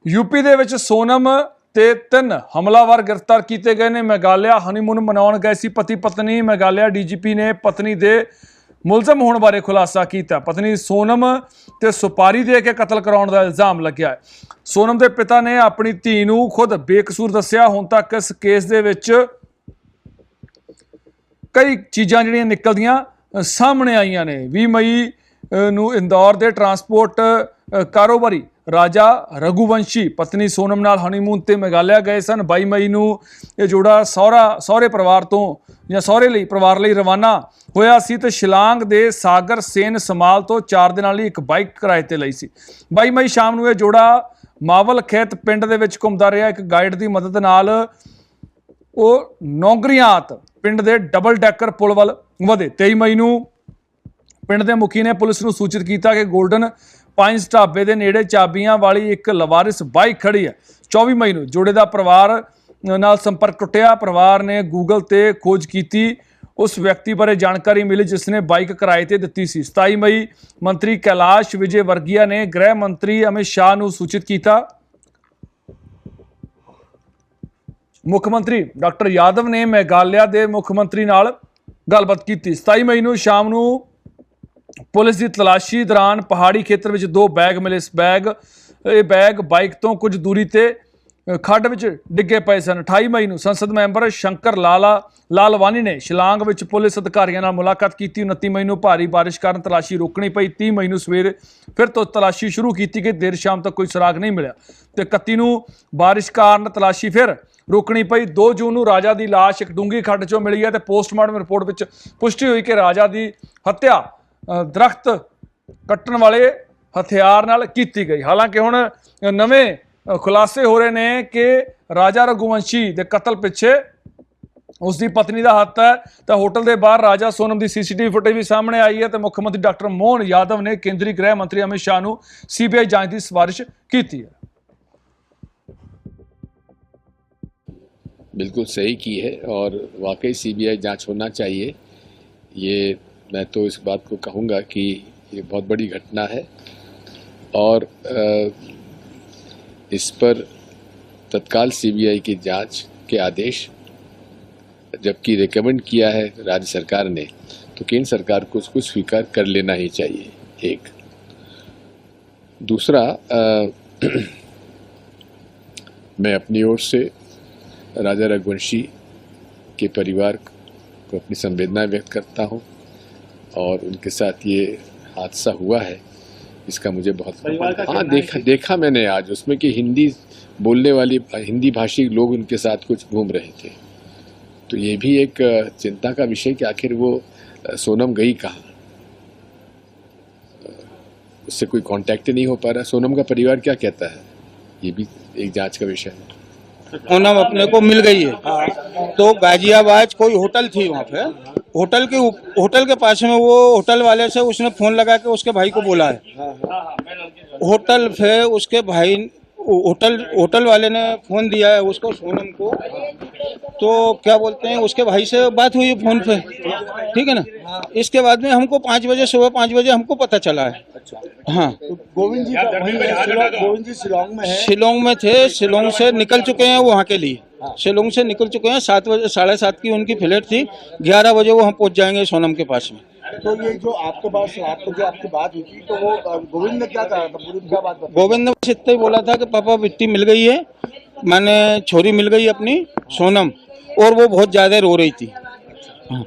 UP ਦੇ ਵਿੱਚ ਸੋਨਮ ਤੇ 3 ਹਮਲਾਵਰ ਗ੍ਰਿਫਤਾਰ ਕੀਤੇ ਗਏ ਨੇ। ਮੇਘਾਲਿਆ ਹਨੀਮੂਨ ਮਨਾਉਣ ਗਏ ਸੀ ਪਤੀ ਪਤਨੀ। ਮੇਘਾਲਿਆ ਡੀਜੀਪੀ ਨੇ ਪਤਨੀ ਦੇ ਮੁਲਜ਼ਮ ਹੋਣ ਬਾਰੇ ਖੁਲਾਸਾ ਕੀਤਾ। ਪਤਨੀ ਸੋਨਮ ਤੇ ਸੁਪਾਰੀ ਦੇ ਕੇ ਕਤਲ ਕਰਾਉਣ ਦਾ ਇਲਜ਼ਾਮ ਲੱਗਿਆ ਹੈ। ਸੋਨਮ ਦੇ ਪਿਤਾ ਨੇ ਆਪਣੀ ਧੀ ਨੂੰ ਖੁਦ ਬੇਕਸੂਰ ਦੱਸਿਆ। ਹੁਣ ਤੱਕ ਇਸ ਕੇਸ ਦੇ ਵਿੱਚ ਕਈ ਚੀਜ਼ਾਂ ਜਿਹੜੀਆਂ ਨਿਕਲਦੀਆਂ ਸਾਹਮਣੇ ਆਈਆਂ ਨੇ। 20 ਮਈ ਨੂੰ ਇੰਦੌਰ ਦੇ ਟਰਾਂਸਪੋਰਟ ਕਾਰੋਬਾਰੀ ਰਾਜਾ ਰਘੁਵੰਸ਼ੀ ਪਤਨੀ ਸੋਨਮ ਨਾਲ ਹਨੀਮੂਨ ਤੇ ਮੇਘਾਲਿਆ ਗਏ ਸਨ। 22 ਮਈ ਨੂੰ ਇਹ ਜੋੜਾ ਸਹੁਰੇ ਪਰਿਵਾਰ ਤੋਂ ਜਾਂ ਸਹੁਰੇ ਪਰਿਵਾਰ ਲਈ ਰਵਾਨਾ ਹੋਇਆ ਸੀ ਤੇ ਸ਼ਿਲਾਂਗ ਦੇ ਸਾਗਰ ਸੇਨ ਸਮਾਲ ਤੋਂ 4 ਦਿਨਾਂ ਲਈ ਇੱਕ ਬਾਈਕ ਕਿਰਾਏ ਤੇ ਲਈ ਸੀ। 22 ਮਈ ਸ਼ਾਮ ਨੂੰ ਇਹ ਜੋੜਾ ਮਾਵਲ ਖੇਤ ਪਿੰਡ ਦੇ ਵਿੱਚ ਘੁੰਮਦਾ ਰਿਹਾ। ਇੱਕ ਗਾਈਡ ਦੀ ਮਦਦ ਨਾਲ ਉਹ ਨੌਗਰੀਆਤ ਪਿੰਡ ਦੇ ਡਬਲ ਡੈਕਰ ਪੁਲ ਵੱਲ ਵਧੇ। 23 ਮਈ ਨੂੰ ਪਿੰਡ ਦੇ ਮੁਖੀ ਨੇ ਪੁਲਿਸ ਨੂੰ ਸੂਚਿਤ ਕੀਤਾ ਕਿ ਗੋਲਡਨ ਪਾਈਨਸ ਢਾਬੇ ਦੇ ਨੇੜੇ ਚਾਬੀਆਂ ਵਾਲੀ ਇੱਕ ਲਵਾਰਿਸ ਬਾਈਕ ਖੜੀ ਹੈ। 24 ਮਈ ਨੂੰ ਜੋੜੇ ਦਾ ਪਰਿਵਾਰ ਨਾਲ ਸੰਪਰਕ ਟੁੱਟਿਆ। ਪਰਿਵਾਰ ਨੇ ਗੂਗਲ ਤੇ ਖੋਜ ਕੀਤੀ। ਉਸ ਵਿਅਕਤੀ ਬਾਰੇ ਜਾਣਕਾਰੀ ਮਿਲੀ ਜਿਸ ਨੇ ਬਾਈਕ ਕਿਰਾਏ ਤੇ ਦਿੱਤੀ ਸੀ। 27 ਮਈ ਮੰਤਰੀ ਕੈਲਾਸ਼ ਵਿਜੇ ਵਰਗੀਆ ਨੇ ਗ੍ਰਹਿ ਮੰਤਰੀ ਅਮਿਤ ਸ਼ਾਹ ਨੂੰ ਸੂਚਿਤ ਕੀਤਾ। ਮੁੱਖ ਮੰਤਰੀ ਡਾਕਟਰ ਯਾਦਵ ਨੇ ਮੇਘਾਲਿਆ ਦੇ ਮੁੱਖ ਮੰਤਰੀ ਨਾਲ ਗੱਲਬਾਤ ਕੀਤੀ। 27 ਮਈ ਨੂੰ ਸ਼ਾਮ ਨੂੰ ਪੁਲਿਸ ਦੀ ਤਲਾਸ਼ੀ ਦੌਰਾਨ ਪਹਾੜੀ ਖੇਤਰ ਵਿੱਚ 2 ਬੈਗ ਮਿਲੇ। ਇਹ ਬੈਗ ਬਾਈਕ ਤੋਂ ਕੁਝ ਦੂਰੀ ਤੇ ਖੱਡ ਵਿੱਚ ਡਿੱਗੇ ਪਏ ਸਨ। 28 ਮਈ ਨੂੰ ਸੰਸਦ ਮੈਂਬਰ ਸ਼ੰਕਰ ਲਾਲਵਾਨੀ ਨੇ ਸ਼ਿਲਾਂਗ ਵਿੱਚ ਪੁਲਿਸ ਅਧਿਕਾਰੀਆਂ ਨਾਲ ਮੁਲਾਕਾਤ ਕੀਤੀ। 29 ਮਈ ਨੂੰ ਭਾਰੀ ਬਾਰਿਸ਼ ਕਾਰਨ ਤਲਾਸ਼ੀ ਰੋਕਣੀ ਪਈ। 30 ਮਈ ਨੂੰ ਸਵੇਰੇ ਫਿਰ ਤੋਂ ਤਲਾਸ਼ੀ ਸ਼ੁਰੂ ਕੀਤੀ ਗਈ। ਦੇਰ ਸ਼ਾਮ ਤੱਕ ਕੋਈ ਸੁਰਾਗ ਨਹੀਂ ਮਿਲਿਆ ਤੇ 31 ਨੂੰ ਬਾਰਿਸ਼ ਕਾਰਨ ਤਲਾਸ਼ੀ ਫਿਰ ਰੋਕਣੀ ਪਈ। 2 ਜੂਨ ਨੂੰ ਰਾਜਾ ਦੀ ਲਾਸ਼ ਇੱਕ ਡੂੰਘੀ ਖੱਡ 'ਚੋਂ ਮਿਲੀ ਹੈ ਤੇ ਪੋਸਟਮਾਰਟਮ ਰਿਪੋਰਟ ਵਿੱਚ ਪੁਸ਼ਟੀ ਹੋਈ ਕਿ ਰਾਜਾ ਦੀ ਹੱਤਿਆ ਦਰਖਤ ਕੱਟਣ ਵਾਲੇ ਹਥਿਆਰ ਨਾਲ ਕੀਤੀ ਗਈ। ਹਾਲਾਂਕਿ ਹੁਣ ਨਵੇਂ ਖੁਲਾਸੇ ਹੋ ਰਹੇ ਨੇ ਕਿ ਰਾਜਾ ਰਘੁਵੰਸ਼ੀ ਦੇ ਕਤਲ ਪਿੱਛੇ ਉਸ ਦੀ ਪਤਨੀ ਦਾ ਹੱਥ ਹੈ। ਤਾਂ ਹੋਟਲ ਦੇ ਬਾਹਰ ਰਾਜਾ ਸੋਨਮ ਦੀ ਸੀਸੀਟੀਵੀ ਫੁਟੇਜ ਵੀ ਸਾਹਮਣੇ ਆਈ ਹੈ ਤੇ ਮੁੱਖ ਮੰਤਰੀ ਡਾਕਟਰ ਮੋਹਨ ਯਾਦਵ ਨੇ ਕੇਂਦਰੀ ਗ੍ਰਹਿ ਮੰਤਰੀ ਅਮਿਤ ਸ਼ਾਹ ਨੂੰ ਸੀਬੀਆਈ ਜਾਂਚ ਦੀ ਸਿਫਾਰਿਸ਼ ਕੀਤੀ है। बिल्कुल सही की है और वाकई सीबीआई जांच होना चाहिए। ये मैं तो इस बात को कहूँगा कि ये बहुत बड़ी घटना है और इस पर तत्काल सीबीआई की जांच के आदेश जबकि रिकमेंड किया है राज्य सरकार ने तो केंद्र सरकार को उसको स्वीकार कर लेना ही चाहिए। एक दूसरा मैं अपनी ओर से राजा रघुवंशी के परिवार को अपनी संवेदना व्यक्त करता हूं और उनके साथ ये हादसा हुआ है इसका मुझे बहुत देखा मैंने आज उसमें कि हिंदी बोलने वाली हिंदी भाषी लोग उनके साथ कुछ घूम रहे थे। तो ये भी एक चिंता का विषय कि आखिर वो सोनम गई कहाँ, उससे कोई कांटेक्ट नहीं हो पा रहा। सोनम का परिवार क्या कहता है ये भी एक जांच का विषय है। सोनम अपने को मिल गई है तो गाजियाबाद कोई होटल थी वहाँ पे, होटल के पास में वो होटल वाले से उसने फोन लगा के उसके भाई को बोला है। होटल पे उसके भाई होटल वाले ने फोन दिया है उसको सोनम को, तो क्या बोलते हैं उसके भाई से बात हुई फोन पे, ठीक है ना। इसके बाद में हमको 5 बजे सुबह 5 बजे हमको पता चला है। हाँ गोविंद जी शिलोंग में है। शिलोंग में थे, शिलोंग से निकल चुके हैं वहाँ के लिए, शिलोंग से निकल चुके हैं। 7 बजे 7:30 की उनकी फ्लाइट थी, 11 बजे वो हम पहुँच जाएंगे सोनम के पास में। तो ये जो आपके पास जो आपकी बात हुई थी तो वो गोविंद ने क्या कहा था, पूरी क्या बात बताई? गोविंद ने बस इतना ही बोला था कि पापा बिट्टी मिल गई है, मैंने छोरी मिल गई अपनी सोनम, और वो बहुत ज्यादा रो रही थी। हाँ।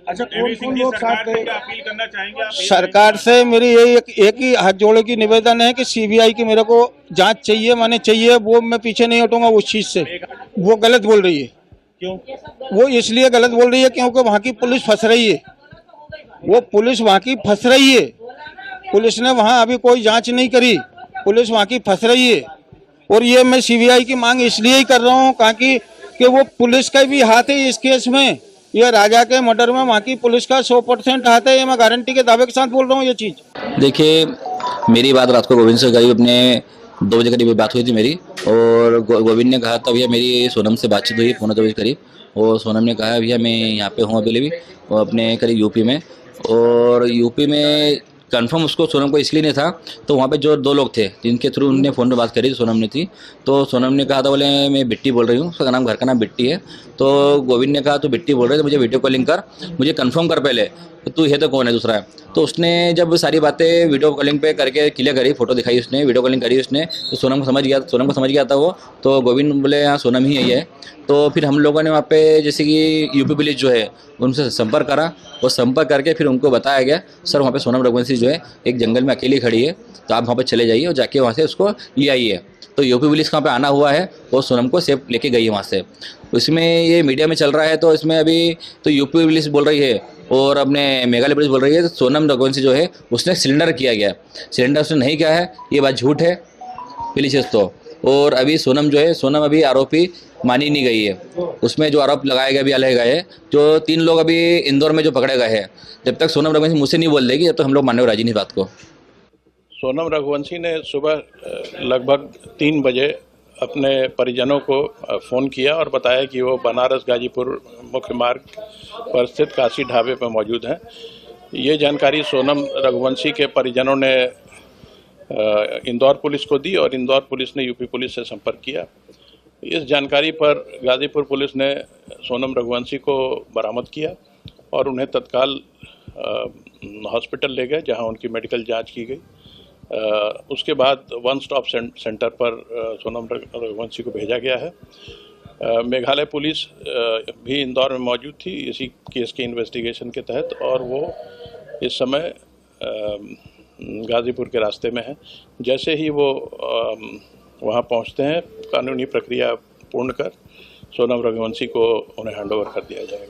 अच्छा कौन लोग साथ गए? अपील करना चाहेंगे आप? सरकार से मेरी यही एक ही हाथ जोड़े की निवेदन है कि सीबीआई की मेरे को जांच चाहिए, माने चाहिए, वो मैं पीछे नहीं हटूंगा उस चीज से। वो गलत बोल रही है। क्यों? वो इसलिए गलत बोल रही है क्योंकि वहाँ की पुलिस फंस रही है, वो पुलिस वहाँ की फंस रही है। पुलिस ने वहाँ अभी कोई जांच नहीं करी, पुलिस वहाँ की फंस रही है। और ये मैं सीबीआई की मांग इसलिए ही कर रहा हूँ ताकि कि वो पुलिस का भी हाथ है इस केस में। ये राजा के मर्डर में वहाँ की पुलिस का 100% हाथ है, ये मैं गारंटी के दावे के साथ बोल रहा हूँ ये चीज़। देखिए मेरी बात रात को गोविंद से करीब अपने 2 बजे करीब बात हुई थी मेरी, और गोविंद ने कहा था भैया मेरी सोनम से बातचीत हुई 2:45 बजे करीब, और सोनम ने कहा भैया मैं यहाँ पे हूँ अभी भी, और अपने करीब यूपी में, और यूपी में कंफर्म उसको सोनम को इसलिए नहीं था, तो वहाँ पे जो 2 लोग थे जिनके थ्रू उनने फ़ोन पे बात करी, सोनम ने थी, तो सोनम ने कहा था बोले मैं बिट्टी बोल रही हूँ, उसका नाम, घर का नाम बिट्टी है। तो गोविंद ने कहा तू बिट्टी बोल रहे तो मुझे वीडियो कॉलिंग कर, मुझे कंफर्म कर पहले तो तू है तो कौन है दूसरा है। तो उसने जब सारी बातें वीडियो कॉलिंग पे करके क्लियर करी, फोटो दिखाई उसने, वीडियो कॉलिंग करी उसने, तो सोनम को समझ गया था वो। तो गोविंद बोले हाँ सोनम ही है ये। तो फिर हम लोगों ने वहाँ पे जैसे कि यूपी पुलिस जो है उनसे संपर्क करा, और संपर्क करके फिर उनको बताया गया सर वहाँ पे सोनम रघुवंशी जो है एक जंगल में अकेली खड़ी है, तो आप वहाँ पे चले जाइए और जाके वहाँ से उसको ले आइए। तो यूपी पुलिस वहाँ पे आना हुआ है और सोनम को सेफ लेके गई है वहाँ से। इसमें ये मीडिया में चल रहा है, तो इसमें अभी तो यूपी पुलिस बोल रही है और अपने मेघालय पुलिस बोल रही है सोनम रघुवंशी जो है उसने सिलेंडर किया गया, सिलेंडर उसने नहीं किया है, ये बात झूठ है पुलिस तो। और अभी सोनम अभी आरोपी मानी नहीं गई है, उसमें जो आरोप लगाए गए अभी अलग गए हैं, जो 3 लोग अभी इंदौर में जो पकड़े गए हैं, जब तक सोनम रघुवंशी मुझसे नहीं बोल देगी जब तक हम लोग मानने को राजी नहीं बात को। सोनम रघुवंशी ने सुबह लगभग 3 बजे अपने परिजनों को फ़ोन किया और बताया कि वो बनारस गाजीपुर मुख्य मार्ग पर स्थित काशी ढाबे पर मौजूद हैं। ये जानकारी सोनम रघुवंशी के परिजनों ने इंदौर पुलिस को दी और इंदौर पुलिस ने यूपी पुलिस से संपर्क किया। इस जानकारी पर गाजीपुर पुलिस ने सोनम रघुवंशी को बरामद किया और उन्हें तत्काल हॉस्पिटल ले गए जहां उनकी मेडिकल जांच की गई। उसके बाद वन स्टॉप सेंटर पर सोनम रघुवंशी को भेजा गया है। मेघालय पुलिस भी इंदौर में मौजूद थी इसी केस के इन्वेस्टिगेशन के तहत, और वो इस समय गाजीपुर के रास्ते में है। जैसे ही वो वहाँ पहुँचते हैं कानूनी प्रक्रिया पूर्ण कर सोनम रघुवंशी को उन्हें हैंडओवर कर दिया जाएगा।